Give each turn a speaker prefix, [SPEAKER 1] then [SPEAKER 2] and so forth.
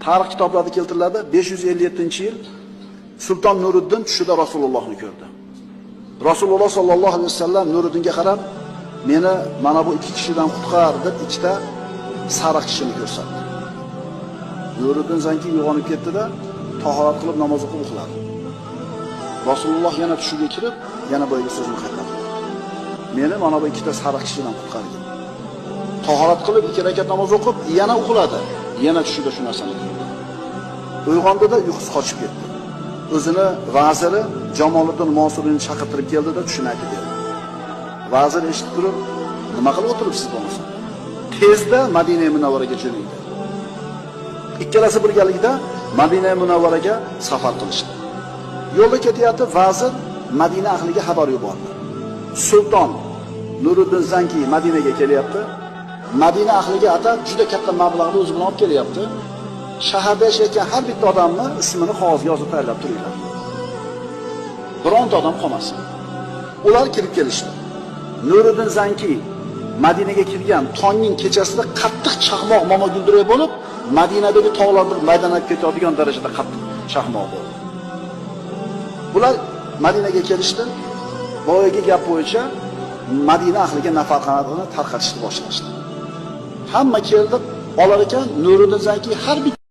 [SPEAKER 1] Tarix kitoblarida keltiriladi, 557-yil Sulton Nuriddin tushida Rasulullohni ko'rdi. Rasululloh sollallohu alayhi vasallam Nuriddinga qarab, "Meni mana bu ikki kishidan qutqar" deb ikkita sariq kishini ko'rsatdi. Nuriddin zanki uyg'onib ketdi-da, tahorat qilib namoz o'qib uxladi. Rasululloh yana tushiga kirib, yana boyagi so'zni qaytardi. "Meni mana bu ikkita sariq kishidan qutqargan." Tahorat qilib 2 rakat namoz o'qib, yana uxladi. Yana tushida shu narsani ko'rdi. Uyg'ondida uyqusi qochib ketdi. O'zini vaziri Jamoliddin Mosurini chaqirtirib keldi-da, tushini aytib berdi. Vazir eshitib turib, "Nima qilib o'tiribsiz bo'lmasa? Tezda Madina Munavvaraga jo'naydi." Ikkalasi birgalikda Madina Munavvaraga safar qilishdi. Yo'lda ketyapti, vazir Madina ahliga xabar yubordi. Sulton Nuriddin Zanki Madinaga kelyapti. Madina ahliga atab juda katta mablag'ni o'zi bilan olib kelyapti. Shaharda yashayotgan har bitta odamni ismini qog'ozga yozib tayyorlab turinglar. Bironta odam qolmasin. Ular kirib kelishdi. Nuriddin Zanki Madinaga kirgan tongning kechasida qattiq chaqmoq momo guldiray bo'lib, Madinadagi tog'larni maydanlab ketadigan darajada qattiq chaqmoq bo'ldi. Bular Madinaga kelishdi. Boyagi gap bo'yicha Madina ahliga nafaqatni tarqatishni boshlashdi. Hamma keldi, olar ekan Nuriddin Zanki har bir